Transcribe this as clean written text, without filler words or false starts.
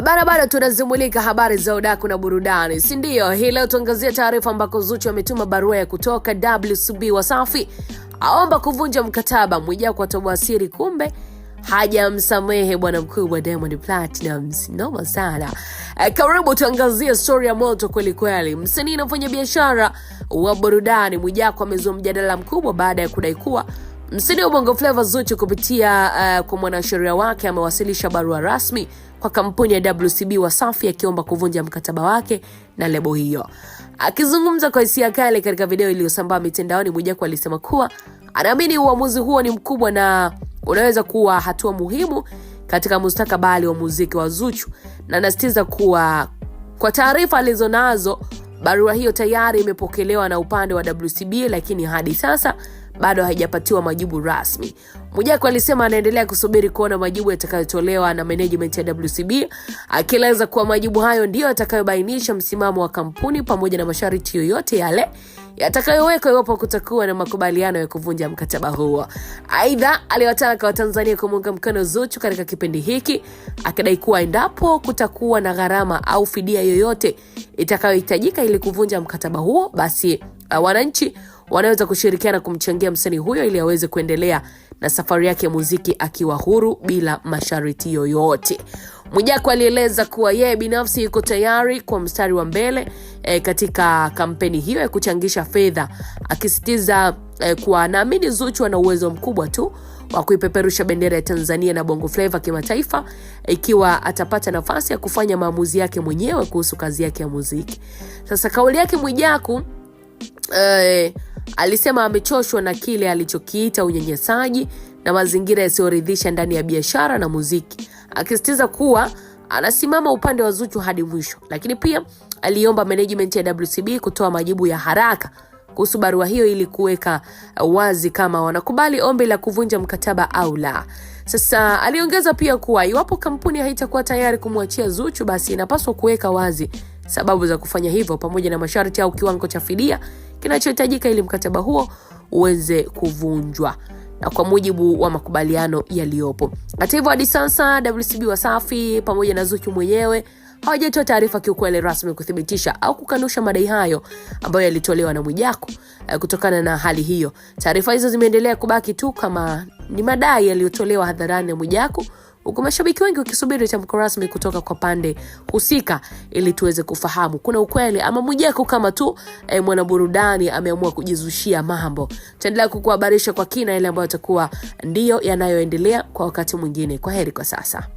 Bado tunazimulika habari za udaku na burudani, si ndio? Hii leo tuangazia taarifa ambako Zuchu ametuma barua ya kutoka WCB Wasafi aomba kuvunja mkataba Mwijaku atoboa siri, kumbe hajamsamehe bwana mkubwa Diamond Platnumz. Noma sana. Karibu tuangazie story ya moto kweli kweli. Msanii na mfanyabiashara wa burudani Mwijaku amezua mjadala mkubwa baada ya kudai kuwa msanii wa Bongo Flava Zuchu kupitia kwa mwanasheria wake amewasilisha barua rasmi kwa kampuni ya WCB Wasafi akiomba kuvunja mkataba wake na lebo hiyo. Akizungumza kwa hisia kali katika video iliyosambaa mitandaoni, Mwijaku alisema kuwa anaamini uamuzi huo ni mkubwa na unaweza kuwa hatua muhimu katika mustakabali wa muziki wa Zuchu, na anasisitiza kuwa kwa taarifa alizonazo barua hiyo tayari imepokelewa na upande wa WCB, lakini hadi sasa bado haijapatiwa majibu rasmi. Mwijaku alisema anaendelea kusubiri kuona majibu yatakayotolewa na management ya WCB, akieleza kuwa majibu hayo ndiyo yatakayobainisha msimamo wa kampuni pamoja na masharti yoyote yale yatakayowekwa iwapo kutakuwa na makubaliano ya kuvunja mkataba huo. Aidha, aliwataka Watanzania kumuunga mkono Zuchu katika kipindi hiki, akidai kuwa endapo kutakuwa na gharama au fidia yoyote itakayohitajika ili kuvunja mkataba huo, basi wananchi wanaweza kushirikiana kumchangia msanii huyo ili aweze kuendelea na safari yake ya muziki akiwa huru bila masharti yoyote. Mwijaku alieleza kuwa yeye binafsi yuko tayari kwa mstari wa mbele katika kampeni hiyo ya kuchangisha fedha, akisitiza kuwa anaamini Zuchu ana uwezo mkubwa tu wa kuipeperusha bendera ya Tanzania na Bongo Flava kimataifa ikiwa atapata nafasi ya kufanya maamuzi yake mwenyewe kuhusu kazi yake ya muziki. Sasa kauli yake Mwijaku alisema amechoshwa na kile alichokiita unyanyasaji na mazingira yasiyoridhisha ndani ya biashara na muziki, akisitiza kuwa anasimama upande wa Zuchu hadi mwisho. Lakini pia aliomba management ya WCB kutoa majibu ya haraka kuhusu barua hiyo ili kuweka wazi kama wanakubali ombi la kuvunja mkataba au la. Sasa aliongeza pia kuwa iwapo kampuni haitakuwa tayari kumwachia Zuchu, basi inapaswa kuweka wazi sababu za kufanya hivyo pamoja na masharti au kiwango cha fidia kinachohitajika ili mkataba huo uweze kuvunjwa na kwa mujibu wa makubaliano yaliyopo. Hata hivyo, hadi sasa WCB Wasafi pamoja na Zuchu mwenyewe hawajatoa taarifa kiukweli rasmi kuthibitisha au kukanusha madai hayo ambayo yalitolewa na Mwijaku. Kutokana na hali hiyo, taarifa hizo zimeendelea kubaki tu kama ni madai yaliyotolewa hadharani na Mwijaku, huku mashabiki wengi wakisubiri tamko rasmi kutoka kwa pande husika ili tuweze kufahamu kuna ukweli ama Mwijaku kama tu mwanaburudani ameamua kujizushia mambo. Tutaendelea kukuhabarisha kwa kina ile ambayo yatakuwa ndiyo yanayoendelea kwa wakati mwingine. Kwaheri kwa sasa.